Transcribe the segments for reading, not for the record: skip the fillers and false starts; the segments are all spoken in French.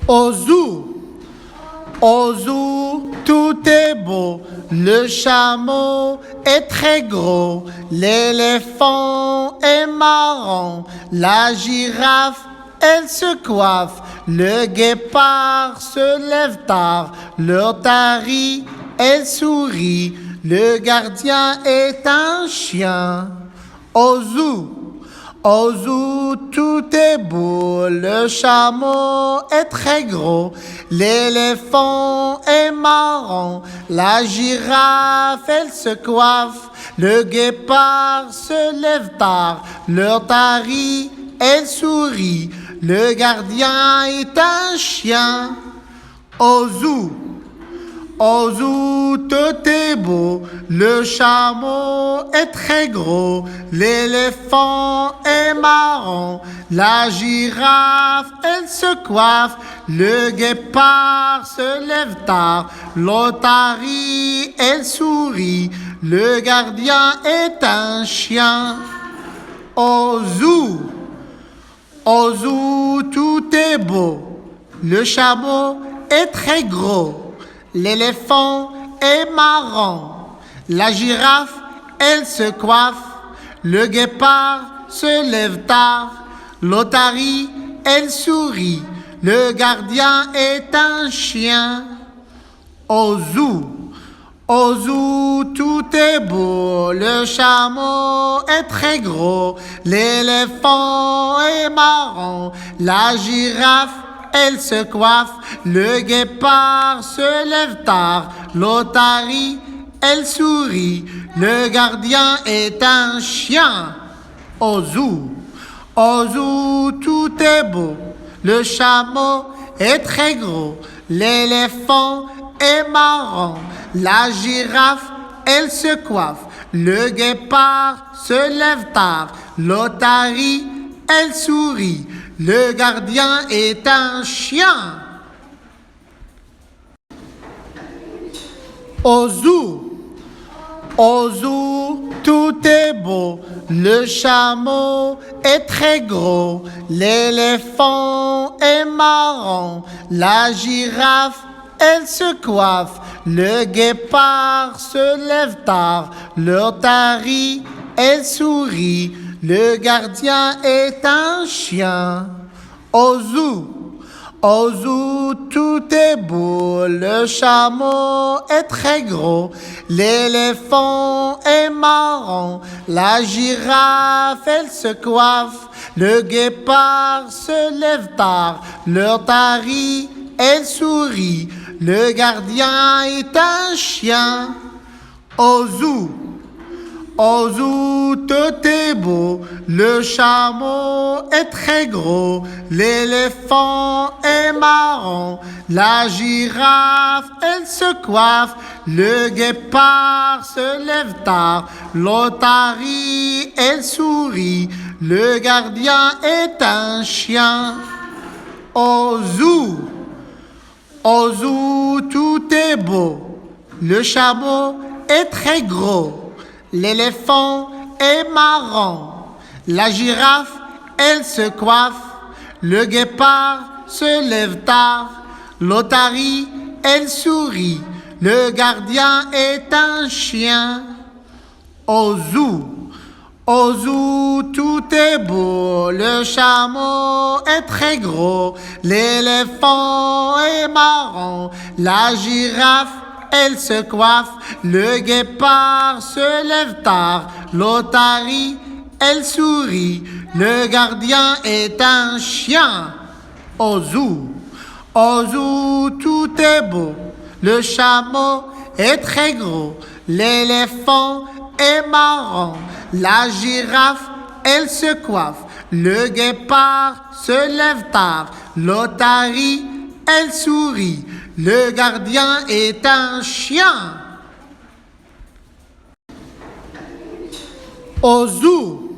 Au zoo, tout est beau. Le chameau est très gros. L'éléphant est marrant. La girafe, elle se coiffe. Le guépard se lève tard. L'otarie, elle sourit. Le gardien est un chien. Au zoo, tout est beau, le chameau est très gros, l'éléphant est marrant, la girafe, elle se coiffe, le guépard se lève tard, l'otarie, elle sourit, le gardien est un chien. Au zoo, tout est beau, le chameau est très gros, l'éléphant est marrant, la girafe, elle se coiffe, le guépard se lève tard, l'otarie, elle sourit, le gardien est un chien. Au zoo, tout est beau, le chameau est très gros. L'éléphant est marrant, la girafe, elle se coiffe, le guépard se lève tard, l'otarie, elle sourit, le gardien est un chien. Au zoo, tout est beau, le chameau est très gros, l'éléphant est marrant, la girafe, elle se coiffe, le guépard se lève tard, l'otarie, elle sourit, le gardien est un chien. Au zoo, tout est beau, le chameau est très gros, l'éléphant est marrant, la girafe, elle se coiffe, le guépard se lève tard, l'otarie, elle sourit, le gardien est un chien. Au zoo, tout est beau, le chameau est très gros, l'éléphant est marrant, la girafe, elle se coiffe, le guépard se lève tard, l'otarie, elle sourit, le gardien est un chien. Au zoo, tout est beau, le chameau est très gros, l'éléphant est marrant, la girafe, elle se coiffe, le guépard se lève tard, l'otarie, elle sourit, le gardien est un chien. Au zoo, tout est beau, le chameau est très gros, l'éléphant est marrant, la girafe, elle se coiffe, le guépard se lève tard, l'otarie, elle sourit, le gardien est un chien. Au zoo, tout est beau, le chameau est très gros. L'éléphant est marrant, la girafe, elle se coiffe, le guépard se lève tard, l'otarie, elle sourit, le gardien est un chien. Au zoo, tout est beau, le chameau est très gros, l'éléphant est marrant, la girafe, elle se coiffe, le guépard se lève tard, l'otarie, elle sourit, le gardien est un chien. Au zoo, tout est beau, le chameau est très gros, l'éléphant est marrant, la girafe, elle se coiffe, le guépard se lève tard, l'otarie, elle sourit, le gardien est un chien. Au zoo,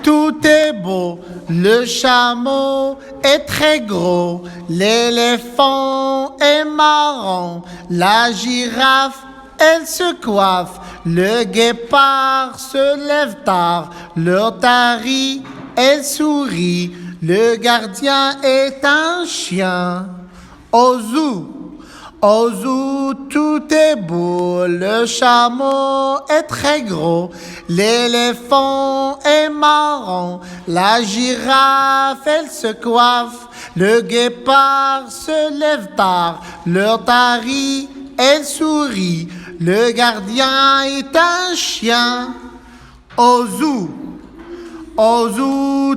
tout est beau, le chameau est très gros, l'éléphant est marrant, la girafe, elle se coiffe, le guépard se lève tard, l'otarie, elle sourit, le gardien est un chien. Au zoo, tout est beau, le chameau est très gros, l'éléphant est marrant, la girafe, elle se coiffe, le guépard se lève tard, l'otarie, elle sourit, le gardien est un chien. Au zoo,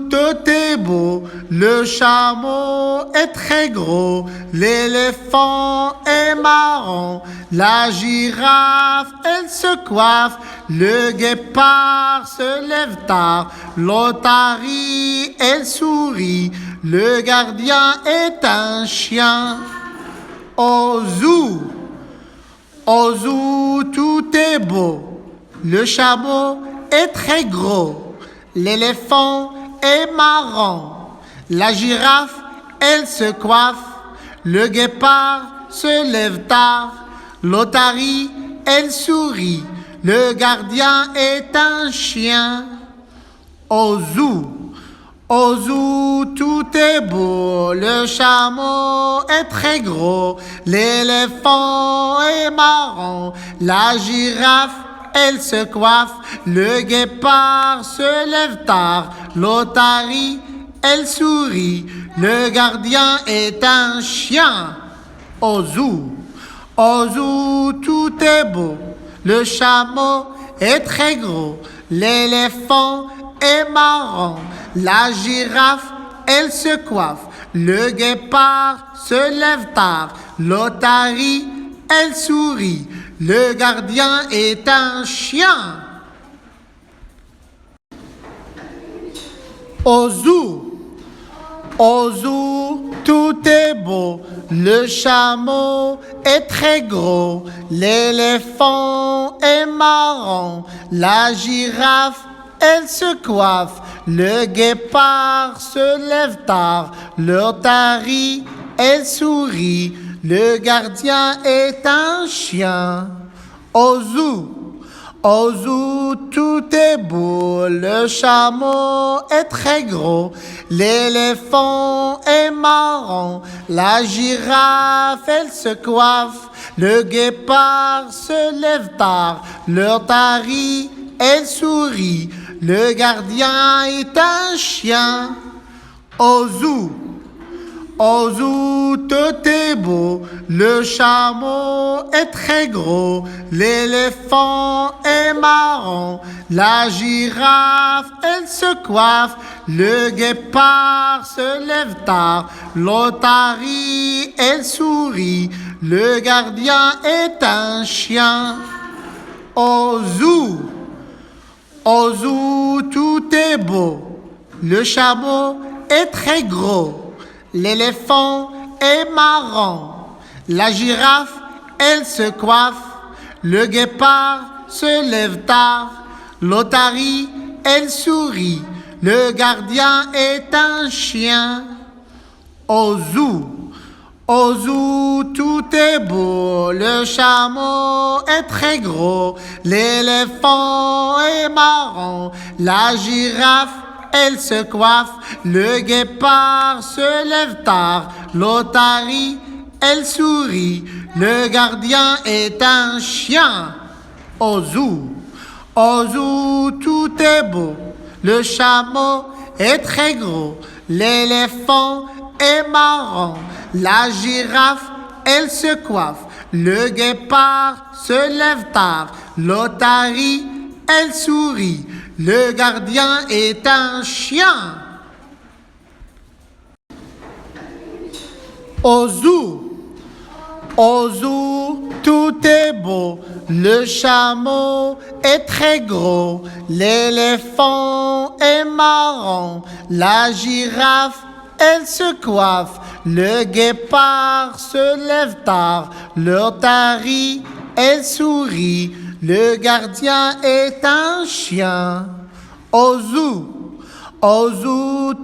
tout est beau, le chameau est très gros, l'éléphant est marrant, la girafe, elle se coiffe, le guépard se lève tard, l'otarie, elle sourit, le gardien est un chien. Au zoo, tout est beau, le chameau est très gros. L'éléphant est marrant, la girafe, elle se coiffe, le guépard se lève tard, l'otarie, elle sourit, le gardien est un chien. Au zoo, tout est beau, le chameau est très gros, l'éléphant est marrant, la girafe, elle se coiffe, le guépard se lève tard, l'otarie, elle sourit, le gardien est un chien. Au zoo, tout est beau, le chameau est très gros, l'éléphant est marrant, la girafe, elle se coiffe, le guépard se lève tard, l'otarie, elle sourit, le gardien est un chien. Au zoo, tout est beau, le chameau est très gros, l'éléphant est marrant, la girafe, elle se coiffe, le guépard se lève tard, l'otarie, elle sourit, le gardien est un chien. Au zoo, tout est beau, le chameau est très gros, l'éléphant est marrant, la girafe, elle se coiffe, le guépard se lève tard, l'otarie, elle sourit, le gardien est un chien. Au zoo, tout est beau, le chameau est très gros, l'éléphant est marrant, la girafe, elle se coiffe, le guépard se lève tard, l'otarie, elle sourit, le gardien est un chien. Au zoo, tout est beau, le chameau est très gros, l'éléphant est marrant, la girafe, elle se coiffe, le guépard se lève tard, l'otarie, elle sourit, le gardien est un chien. Au zoo, tout est beau, le chameau est très gros, l'éléphant est marrant, la girafe, elle se coiffe, le guépard se lève tard, l'otarie, elle sourit, le gardien est un chien. Au zoo, tout est beau, le chameau est très gros, l'éléphant est marrant, la girafe, elle se coiffe, le guépard se lève tard, l'otarie, elle sourit, le gardien est un chien. Au zoo, tout est beau, le chameau est très gros, l'éléphant est marrant, la girafe, elle se coiffe, le guépard se lève tard, l'otarie, elle sourit, le gardien est un chien. Au zoo,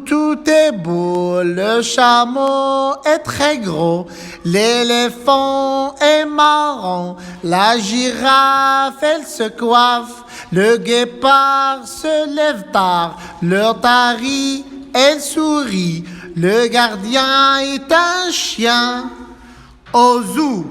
tout est beau, le chameau est très gros, l'éléphant est marrant, la girafe, elle se coiffe, le guépard se lève tard, l'otarie, elle sourit. Le gardien est un chien. Au zoo,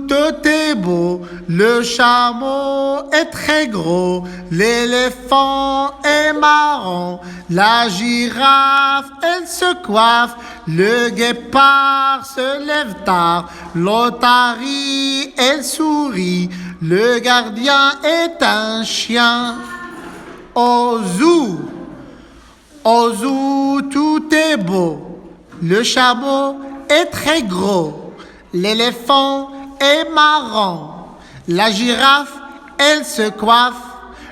tout est beau. Le chameau est très gros. L'éléphant est marrant. La girafe, elle se coiffe. Le guépard se lève tard. L'otarie, elle sourit. Le gardien est un chien. Au zoo, tout est beau. Le chameau est très gros. L'éléphant est marrant. La girafe, elle se coiffe.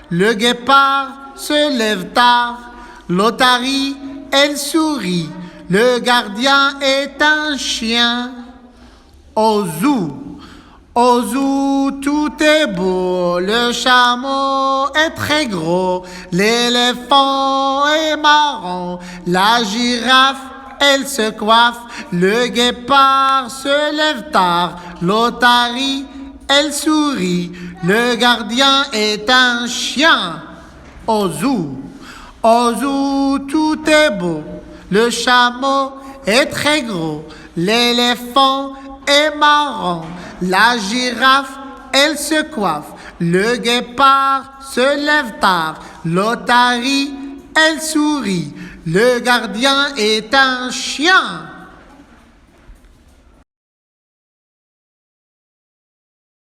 Le guépard se lève tard. L'otarie, elle sourit. Le gardien est un chien. Au zoo, tout est beau. Le chameau est très gros. L'éléphant est marrant. La girafe, elle se coiffe. Le guépard se lève tard. L'otarie, elle sourit. Le gardien est un chien. Au zoo, tout est beau. Le chameau est très gros. L'éléphant est marrant. La girafe, elle se coiffe. Le guépard se lève tard. L'otarie, elle sourit. Le gardien est un chien.